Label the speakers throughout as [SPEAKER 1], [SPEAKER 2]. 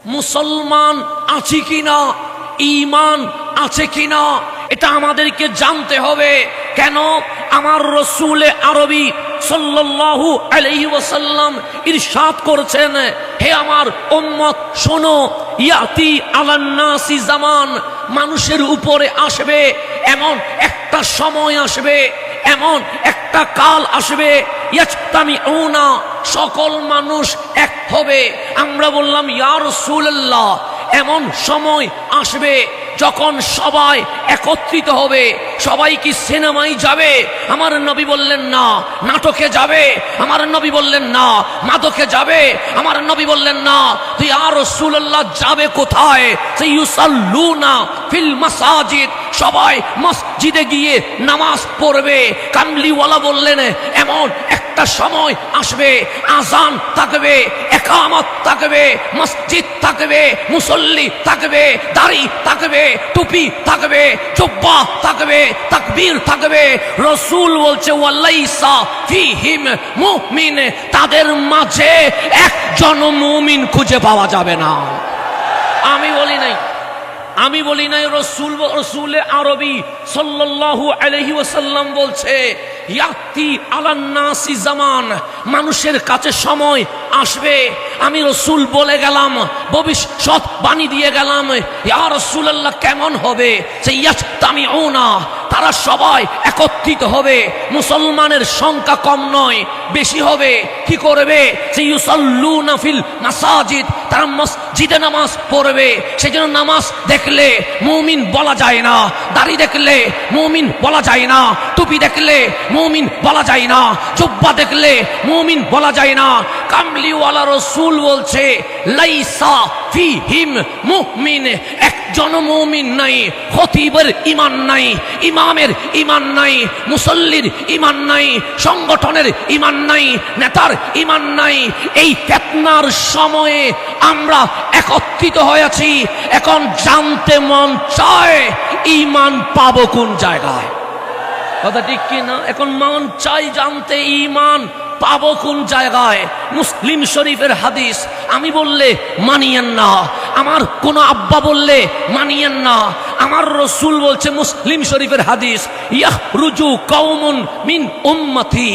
[SPEAKER 1] মুসলমান আছি কিনা, ঈমান আছে কিনা, এটা আমাদেরকে জানতে হবে। কেন? আমার রসুল আরবি সাল্লাল্লাহু আলাইহি ওয়াসাল্লাম ইরশাদ করেছেন, হে আমার উম্মত শোনো, ইয়াতি আলান নাসি জামান, মানুষের উপরে আসবে এমন একটা সময় আসবে, এমন একটা কাল আসবে, ইয়াজতামিউনা, সকল মানুষ এক হবে। আমরা বললাম ইয়া রাসূলুল্লাহ, এমন সময় আসবে যখন সবাই একত্রিত হবে। সবাই কি সিনেমায় যাবে? আমার নবী বললেন না। নাটকে যাবে? আমার নবী বললেন না। মাদকে যাবে? আমার নবী বললেন না। তো ইয়া রাসূলুল্লাহ যাবে কোথায়? ইউসাল্লুনা ফিল মাসাজিদ, সবাই মসজিদে গিয়ে নামাজ পড়বে। কামলিওয়ালা বললেন এমন একটা সময় আসবে, আজান থাকবে, একামত থাকবে, মসজিদ থাকবে, মুসল্লি থাকবে, দাড়ি থাকবে, টুপি থাকবে, জুব্বা থাকবে, তাকবীর থাকবে। রাসূল বলছে ওয়ালাইসা ফিহিম মুমিন, তাদের মাঝে একজন মুমিন খুঁজে পাওয়া যাবে না। আমি বলি নাই, রসুল আরবি সাল্লাল্লাহু আলাইহি ওয়াসাল্লাম বলছে ইয়াতি আলান নাসি জামান, মানুষের কাছে সময় আসবে। আমি রসুল বলে গেলাম, ভবিষ্যৎ বাণী দিয়ে গেলাম। ইয়া রাসূলুল্লাহ কেমন হবে? সে ইয়াজতামিউনা, তারা সবাই একত্রিত হবে। মুসলমানের সংখ্যা কম নয়, বেশি হবে। কি করবে? সে ইউসাল্লুনা ফিল মাসাজিদ, তারা মসজিদে নামাজ পড়বে। সেজন্য নামাজ দেখলে মুমিন বলা যায় না, দাড়ি দেখলে মুমিন বলা যায় না, টুপি দেখলে মুমিন বলা যায় না, জুব্বা দেখলে মুমিন বলা যায় না। কামলিওয়ালা রসুল বলছে লাইসা ফিহিম মুমিন, একজন মুমিন নাই। খতিবের ঈমান নাই, ইমামের ঈমান নাই, মুসল্লির ঈমান নাই, সংগঠনের ঈমান নাই, নেতার ঈমান নাই। এই ফিতনার সময়ে আমরা একত্রিত হয়েছি। এখন জানতে মন চায় ঈমান পাবো কোন জায়গায়। কথা ঠিক কি না? এখন মন চাই জানতে ঈমান পাবো কোন জায়গায়। মুসলিম শরীফের হাদিস আমি বললে মানিয়েন না, আমার কোন আব্বা বললে মানিয়েন না। আমার রসুল বলছে মুসলিম শরীফের হাদিস, ইয়াখরুজু কওমুন মিন উম্মতি,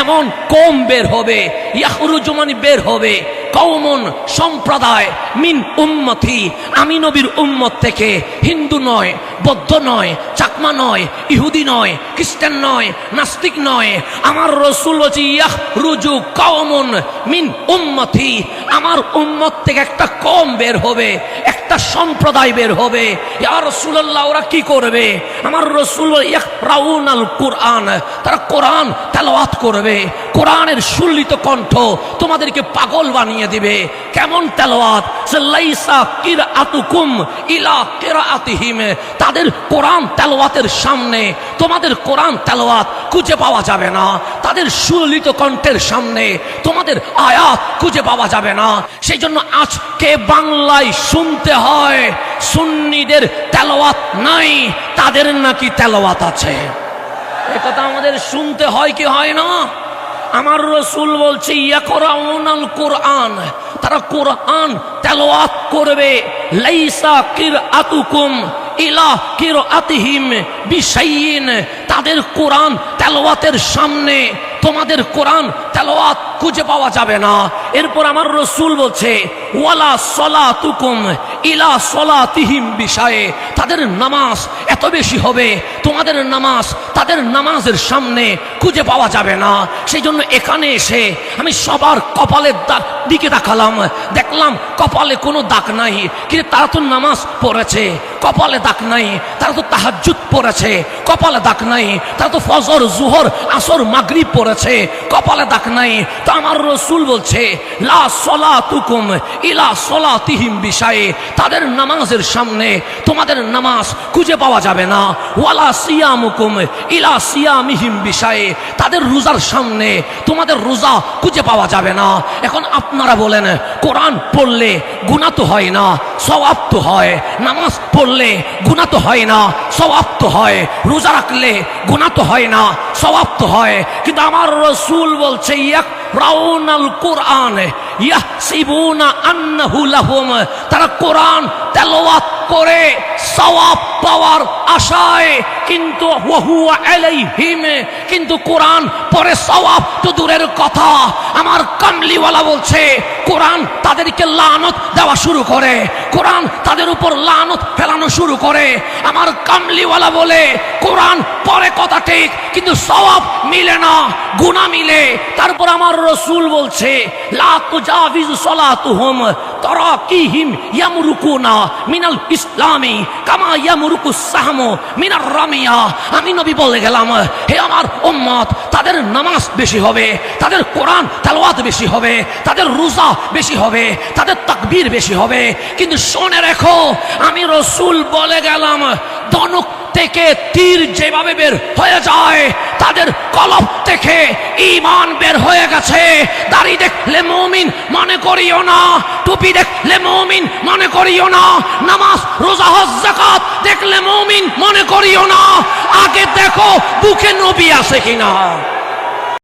[SPEAKER 1] এমন কওম বের হবে, ইয়াখরুজু মানে বের হবে, কওমুন সম্প্রদায়, মিন উম্মতি আমি নবীর উম্মত থেকে। হিন্দু নয়, বৌদ্ধ নয়, চাকমা নয়, ইহুদি নয়, খ্রিস্টান নয়, নাস্তিক নয়। আমার রসুল বলছে ইয়াখরুজু কওমুন মিন উম্মতি, আমার উম্মত থেকে একটা কওম বের হবে, একটা সম্প্রদায় বের হবে। ইয়া রাসূলুল্লাহ ওরা কি করবে? আমার রাসূল ইয়াকরাউনাল কুরআন, তারা কোরআন তেলাওয়াত করবে। কোরআনের সুললিত কণ্ঠ তোমাদেরকে পাগল বানিয়ে দিবে। কেমন তেলাওয়াত? লাইসা কিরাআতুকুম ইলা কিরাআতিহিম, তাদের কোরআন তেলাওয়াতের সামনে তোমাদের কোরআন তেলাওয়াত খুঁজে পাওয়া যাবে না। তাদের সুললিত কণ্ঠের সামনে তোমাদের আয়াত খুঁজে পাওয়া যাবে না। সেই জন্য আজকে বাংলায় শুনতে হয় সুন্নিদের তেলাওয়াত নাই, তাদের নাকি তেলাওয়াত আছে। এ কথা আমাদের শুনতে হয় কি হয় না? আমার রসুল বলছে ইয়াকরাউনাল কুরআন, তারা কোরআন তেলাওয়াত করবে। লাইসা কিরাআতুকুম ইলা কিরাআতিহিম বিশাইইন, তাদের কোরআন তেলাওয়াতের সামনে তোমাদের কোরআন তেলাওয়াত খুঁজে পাওয়া যাবে না। এরপর আমার রসুল বলছে ওয়ালা সলাতুকুম ইলা সলাতিহিম বিশায়ে, তাদের নামাজ এত বেশি হবে, তোমাদের নামাজ তাদের নামাজের সামনে খুঁজে পাওয়া যাবে না। সেই জন্য এখানে এসে আমি সবার কপালের দিকে তাকালাম, দেখলাম কপালে কোনো দাগ নাই, কিন্তু তারা তো নামাজ পড়েছে। কপালে দাগ নাই, তারা তো তাহাজ্জুদ পড়েছে। কপালে দাগ নাই, তারা তো ফজর, জোহর, আসর, মাগরিব পড়েছে। কপালে দাগ নাই। তো আমার রসুল বলছে লা সলাতুকুম ইলা সলাতিহিম বিশায়ে, তাদের নামাজের সামনে তোমাদের নামাজ খুঁজে পাওয়া যাবে না। ওয়ালা সিয়ামুকুম ইলা সিয়ামিহিম বিশায়ে, তাদের রোজার সামনে তোমাদের রোজা খুঁজে পাওয়া যাবে না। এখন আপনারা বলেন কোরআন পড়লে গুনাহ তো হয় না, সওয়াব তো হয়। নামাজ পড়লে গুনাহ তো হয় না, সওয়াব তো হয়। রোজা রাখলে গুনাহ তো হয় না, সওয়াব তো হয়। কিন্তু আমার রসুল বলছে ইয়াকরাউনাল কুরআন ইয়াহসিবুনা আন্নাহু লাহুম, তারা কোরআন তেলাওয়াত করে সওয়াব পাওয়ার আশায়, কিন্তু ওয়াহুয়া আলাইহিম, কিন্তু কোরআন পরে সওয়াব তো দূরের কথা। আমার কামলিওয়ালা বলছে কোরআন তাদেরকে লানত দেওয়া শুরু করে, কোরআন তাদের উপর লানত ফেলানো শুরু করে। আমার কামলিওয়ালা বলে কোরআন পরে কথা ঠিক, কিন্তু সওয়াব মিলে না, গুনাহ মিলে। তারপর আমার রাসূল বলছে লা তুজাবিজু সালাতুহুম তারাকিহিম ইয়ামরুকুনা মিনাল ইসলামি কামা ইয়ামরুকুস সাহমু মিনার রামিয়া। আমি নবী বলে গেলাম, হে আমার উম্মত, তাদের নামাজ বেশি হবে, তাদের কোরআন তেলাওয়াত বেশি হবে, তাদের রোজা বেশি হবে, তাদের তাকবীর বেশি হবে, কিন্তু শুনে রেখো আমি রাসূল বলে গেলাম ধনুক থেকে তীর যেভাবে বের হয়ে যায়, তাদের কলব থেকে ঈমান বের হয়ে গেছে। দাড়ি দেখলে মুমিন মনে করিও না, টুপি দেখলে মুমিন মনে করিও না, নামাজ রোজা হজ যাকাত দেখলে মুমিন মনে করিও না। আগে দেখো বুকে নবী আছে কিনা।